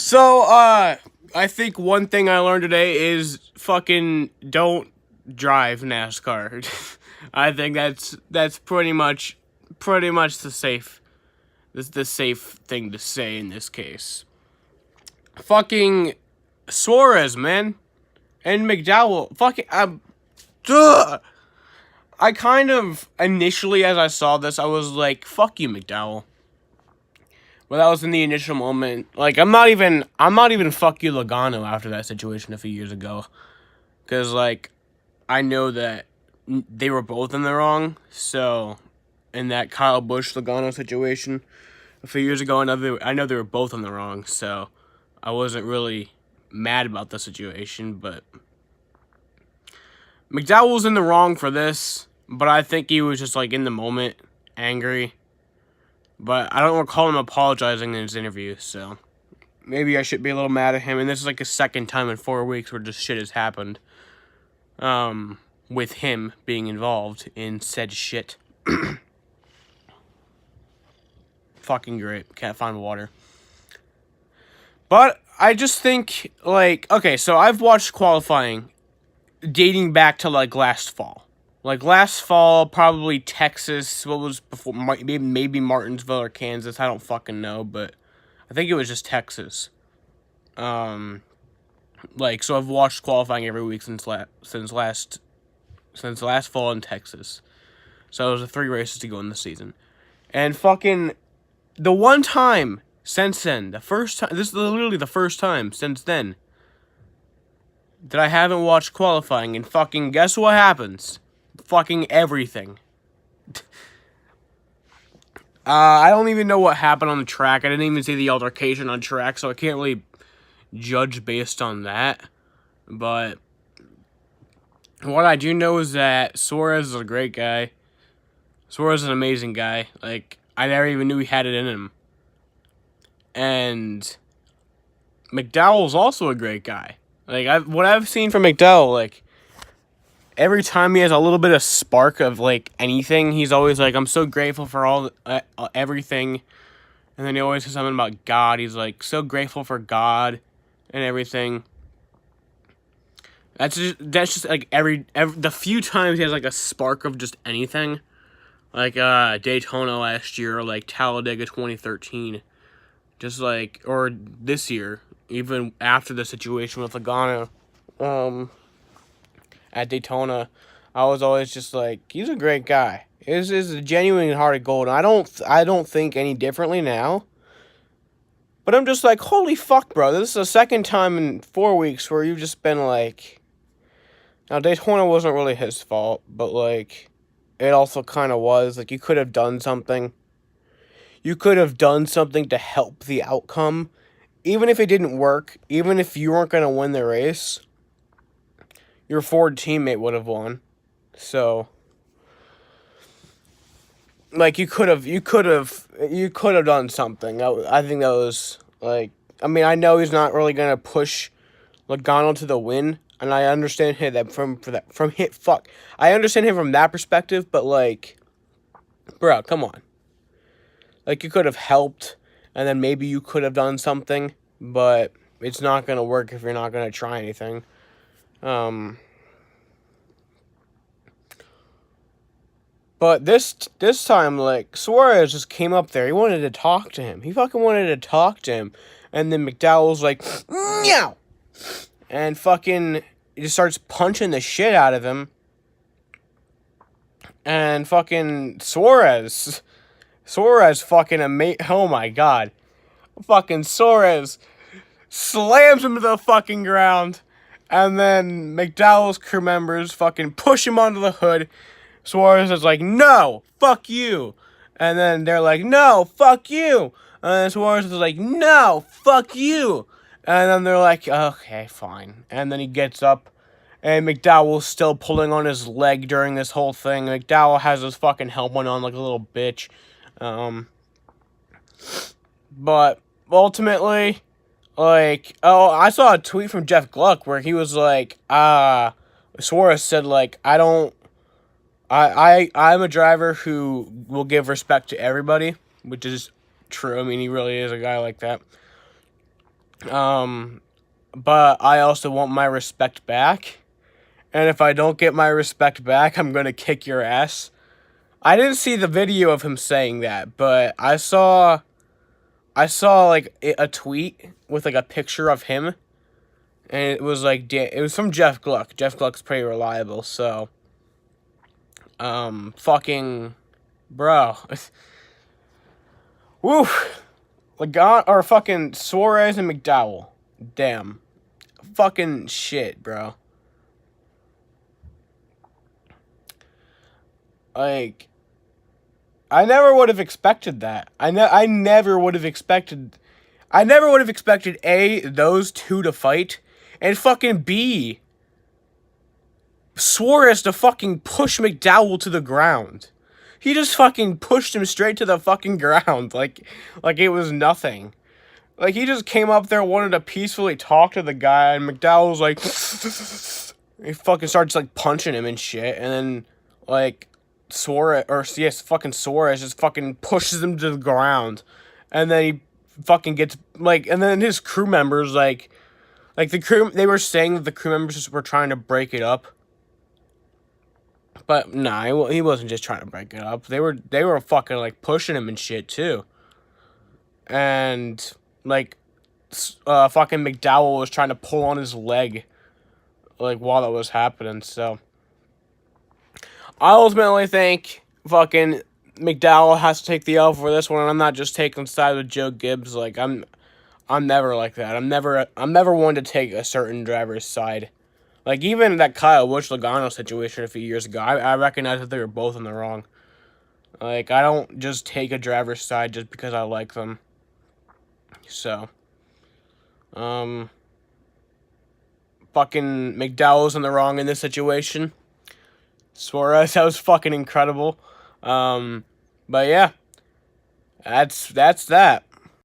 So, I think one thing I learned today is fucking don't drive NASCAR. I think that's pretty much the safe thing to say in this case. Fucking Suarez, man, and McDowell. Fucking duh. I kind of initially, as I saw this, I was like, "Fuck you, McDowell." Well, that was in the initial moment. Like, I'm not even fuck you Logano after that situation a few years ago. Because, like, I know that they were both in the wrong. So, in that Kyle Busch Logano situation a few years ago, I know they were both in the wrong. So, I wasn't really mad about the situation. But McDowell was in the wrong for this. But I think he was just, like, in the moment, angry. But I don't recall him apologizing in his interview, so maybe I should be a little mad at him. And this is like a second time in 4 weeks where just shit has happened. With him being involved in said shit. Fucking great. Can't find water. But I just think, like, okay, so I've watched qualifying dating back to, like, last fall. Like, last fall, probably Texas, what was before, maybe Martinsville or Kansas, I don't fucking know, but I think it was just Texas. Like, so I've watched qualifying every week since last fall in Texas. So it was 3 races to go in the season. And fucking, the one time since then, this is literally the first time since then that I haven't watched qualifying, and fucking guess what happens? Fucking everything. I don't even know what happened on the track. I didn't even see the altercation on track, so I can't really judge based on that. But what I do know is that Suarez is a great guy. Suarez is an amazing guy. Like, I never even knew he had it in him. And McDowell's also a great guy. Like, what I've seen from McDowell, like, every time he has a little bit of spark of, like, anything, he's always like, I'm so grateful for everything. And then he always says something about God. He's like, so grateful for God and everything. That's just like every the few times he has, like, a spark of just anything. Like, Daytona last year, or, like, Talladega 2013. Just, like, or this year, even after the situation with Logano, at Daytona, I was always just like, he's a great guy. He's a genuine heart of gold. And I don't think any differently now. But I'm just like, holy fuck, bro. This is the second time in 4 weeks where you've just been like... Now, Daytona wasn't really his fault, but, like, it also kind of was. Like, you could have done something. You could have done something to help the outcome. Even if it didn't work, even if you weren't going to win the race, your Ford teammate would have won. So, like, you could have done something. I think that was, like, I mean, I know he's not really going to push Logano to the win, and I understand him I understand him from that perspective, but, like, bro, come on. Like, you could have helped, and then maybe you could have done something, but it's not going to work if you're not going to try anything. But this time, like, Suarez just came up there. He wanted to talk to him. He fucking wanted to talk to him. And then McDowell's like, meow! And fucking he just starts punching the shit out of him. And fucking Suarez fucking oh my god. Fucking Suarez slams him to the fucking ground. And then McDowell's crew members fucking push him onto the hood. Suarez is like, no, fuck you. And then they're like, no, fuck you. And then Suarez is like, no, fuck you. And then they're like, okay, fine. And then he gets up, and McDowell's still pulling on his leg during this whole thing. McDowell has his fucking helmet on like a little bitch. But ultimately, like, I saw a tweet from Jeff Gluck where he was like, Suarez said, like, I'm a driver who will give respect to everybody, which is true. I mean, he really is a guy like that. But I also want my respect back. And if I don't get my respect back, I'm gonna kick your ass. I didn't see the video of him saying that, but I saw like a tweet with like a picture of him, and it was like it was from Jeff Gluck. Jeff Gluck's pretty reliable, so fucking bro. Woo. Lagon or fucking Suarez and McDowell. Damn. Fucking shit, bro. Like, I never would have expected that. I never would have expected. I never would have expected A, those two to fight, and fucking B, Suarez to fucking push McDowell to the ground. He just fucking pushed him straight to the fucking ground, like it was nothing. Like, he just came up there, wanted to peacefully talk to the guy, and McDowell was like, he fucking starts like punching him and shit, and then like fucking Suarez just fucking pushes him to the ground, and then he fucking gets like, and then his crew members like the crew, they were saying that the crew members were trying to break it up, but nah, he wasn't just trying to break it up. They were fucking like pushing him and shit too, and like fucking McDowell was trying to pull on his leg like while that was happening. So I ultimately think fucking McDowell has to take the L for this one, and I'm not just taking sides with Joe Gibbs. Like, I'm never like that. I'm never one to take a certain driver's side. Like, even that Kyle Busch-Logano situation a few years ago, I recognize that they were both in the wrong. Like, I don't just take a driver's side just because I like them. So, fucking McDowell's in the wrong in this situation. Suarez, that was fucking incredible. But yeah, that's that.